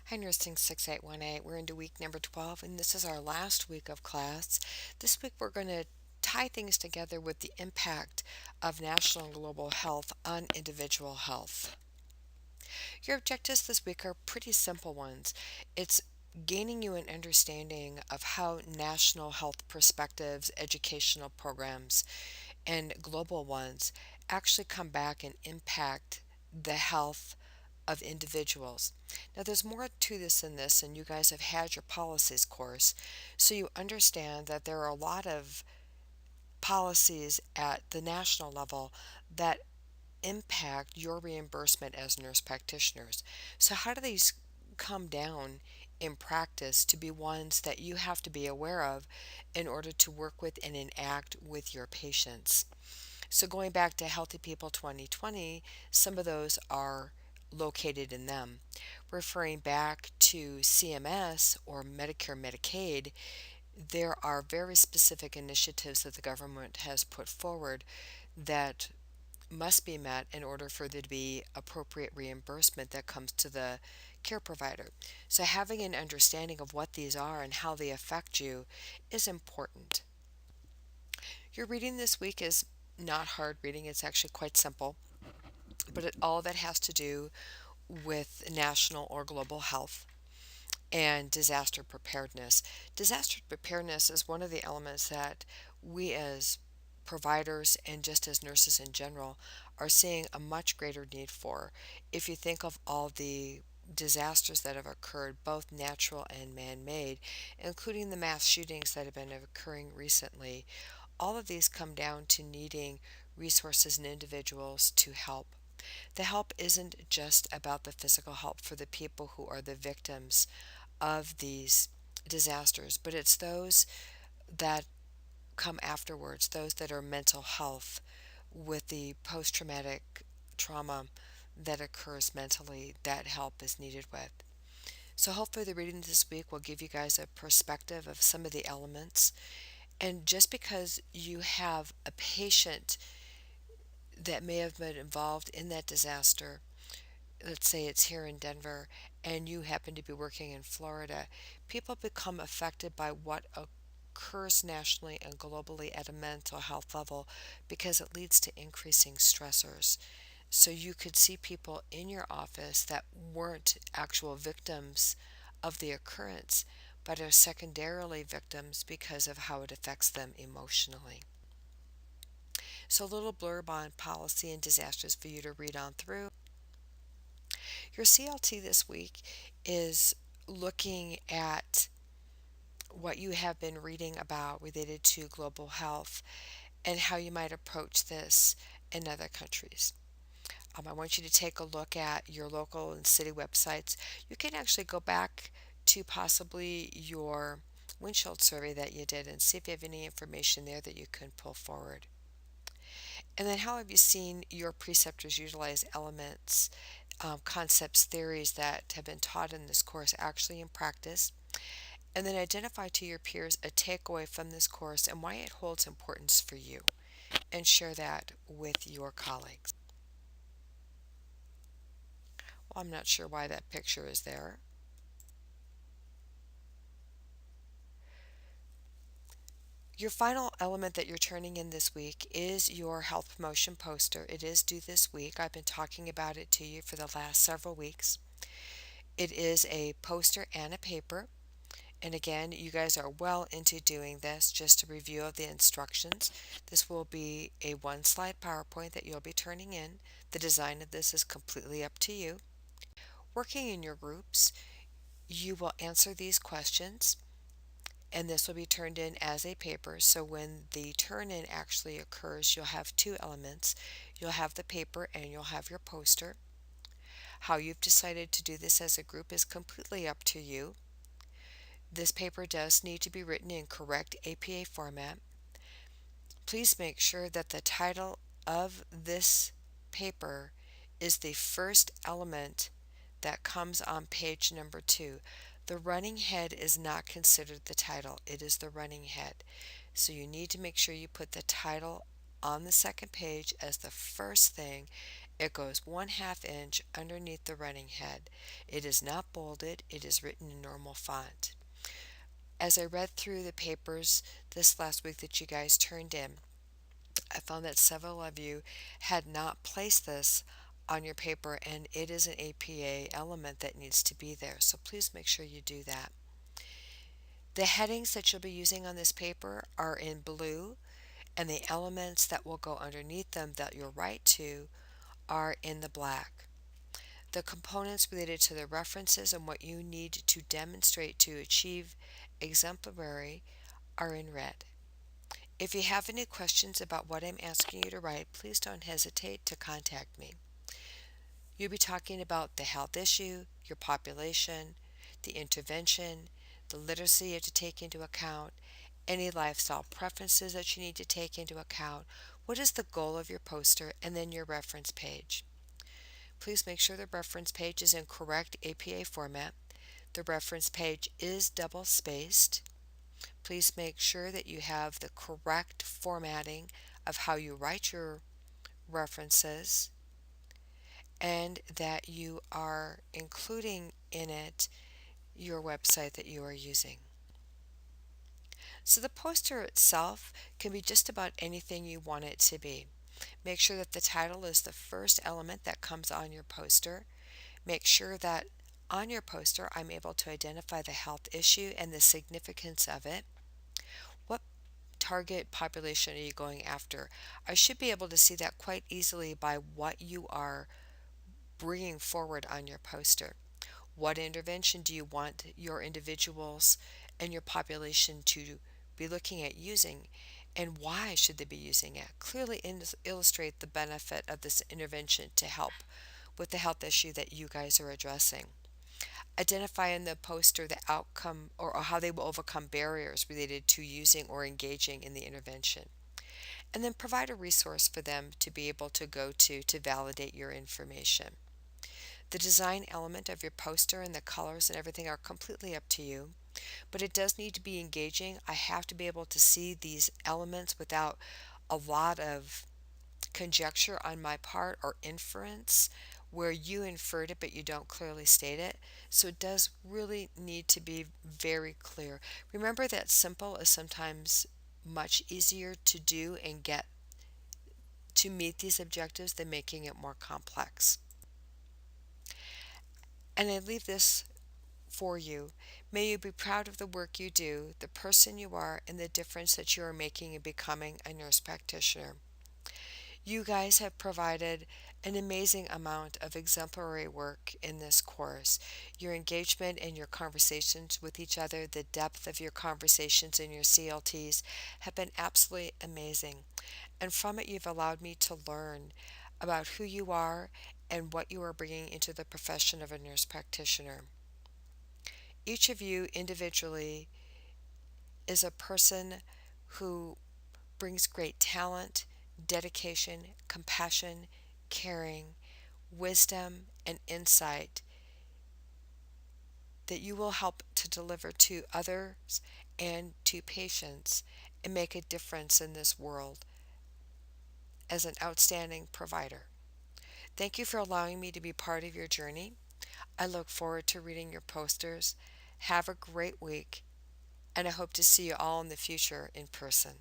Hi, Nursing 6818. We're into week number 12, and this is our last week of class. This week, we're going to tie things together with the impact of national and global health on individual health. Your objectives this week are pretty simple ones. It's gaining you an understanding of how national health perspectives, educational programs, and global ones actually come back and impact the health of individuals. Now, there's more to this than this, and you guys have had your policies course, so you understand that there are a lot of policies at the national level that impact your reimbursement as nurse practitioners. So, how do these come down in practice to be ones that you have to be aware of in order to work with and enact with your patients? So, going back to Healthy People 2020, some of those are located in them. Referring back to CMS or Medicare Medicaid, there are very specific initiatives that the government has put forward that must be met in order for there to be appropriate reimbursement that comes to the care provider. So, having an understanding of what these are and how they affect you is important. Your reading this week is not hard reading, it's actually quite simple, but all of it has to do with national or global health and disaster preparedness. Disaster preparedness is one of the elements that we as providers and just as nurses in general are seeing a much greater need for. If you think of all the disasters that have occurred, both natural and man made, including the mass shootings that have been occurring recently, all of these come down to needing resources and individuals to help. The help isn't just about the physical help for the people who are the victims of these disasters, but it's those that come afterwards, those that are mental health with the post traumatic trauma that occurs mentally that help is needed with. So, hopefully, the reading this week will give you guys a perspective of some of the elements. And just because you have a patient that may have been involved in that disaster, let's say it's here in Denver, and you happen to be working in Florida, people become affected by what occurs nationally and globally at a mental health level because it leads to increasing stressors. So you could see people in your office that weren't actual victims of the occurrence, but are secondarily victims because of how it affects them emotionally. So, a little blurb on policy and disasters for you to read on through. Your CLT this week is looking at what you have been reading about related to global health and how you might approach this in other countries. I want you to take a look at your local and city websites. You can actually go back to possibly your windshield survey that you did and see if you have any information there that you can pull forward. And then, how have you seen your preceptors utilize elements, concepts, theories that have been taught in this course actually in practice? And then identify to your peers a takeaway from this course and why it holds importance for you, and share that with your colleagues. Well, I'm not sure why that picture is there. Your final element that you're turning in this week is your health promotion poster. It is due this week. I've been talking about it to you for the last several weeks. It is a poster and a paper. And again, you guys are well into doing this. Just a review of the instructions. This will be a one slide PowerPoint that you'll be turning in. The design of this is completely up to you. Working in your groups, you will answer these questions and this will be turned in as a paper. So when the turn in actually occurs, you'll have two elements. You'll have the paper and you'll have your poster. How you've decided to do this as a group is completely up to you. This paper does need to be written in correct APA format. Please make sure that the title of this paper is the first element that comes on page number 2. The running head is not considered the title, it is the running head. So you need to make sure you put the title on the second page as the first thing, It goes 1/2 inch underneath the running head. It is not bolded, it is written in normal font. As I read through the papers this last week that you guys turned in, I found that several of you had not placed this on your paper, and it is an APA element that needs to be there. So please make sure you do that. The headings that you'll be using on this paper are in blue, and the elements that will go underneath them that you'll write to are in the black. The components related to the references and what you need to demonstrate to achieve exemplary are in red. If you have any questions about what I'm asking you to write, please don't hesitate to contact me. You'll be talking about the health issue, your population, the intervention, the literacy you have to take into account, any lifestyle preferences that you need to take into account, what is the goal of your poster, and then your reference page. Please make sure the reference page is in correct APA format. The reference page is double spaced. Please make sure that you have the correct formatting of how you write your references and that you are including in it your website that you are using. So the poster itself can be just about anything you want it to be. Make sure that the title is the first element that comes on your poster. Make sure that on your poster I'm able to identify the health issue and the significance of it. What target population are you going after? I should be able to see that quite easily by what you are bringing forward on your poster. What intervention do you want your individuals and your population to be looking at using, and why should they be using it? Clearly illustrate the benefit of this intervention to help with the health issue that you guys are addressing. Identify in the poster the outcome or how they will overcome barriers related to using or engaging in the intervention. And then provide a resource for them to be able to go to validate your information. The design element of your poster and the colors and everything are completely up to you, but it does need to be engaging. I have to be able to see these elements without a lot of conjecture on my part or inference where you inferred it but you don't clearly state it. So it does really need to be very clear. Remember that simple is sometimes much easier to do and get to meet these objectives than making it more complex. And I leave this for you. May you be proud of the work you do, the person you are, and the difference that you are making in becoming a nurse practitioner. You guys have provided an amazing amount of exemplary work in this course. Your engagement and your conversations with each other, the depth of your conversations in your CLTs have been absolutely amazing. And from it, you've allowed me to learn about who you are and what you are bringing into the profession of a nurse practitioner. Each of you individually is a person who brings great talent, dedication, compassion, caring, wisdom, and insight that you will help to deliver to others and to patients and make a difference in this world as an outstanding provider. Thank you for allowing me to be part of your journey. I look forward to reading your posters. Have a great week, and I hope to see you all in the future in person.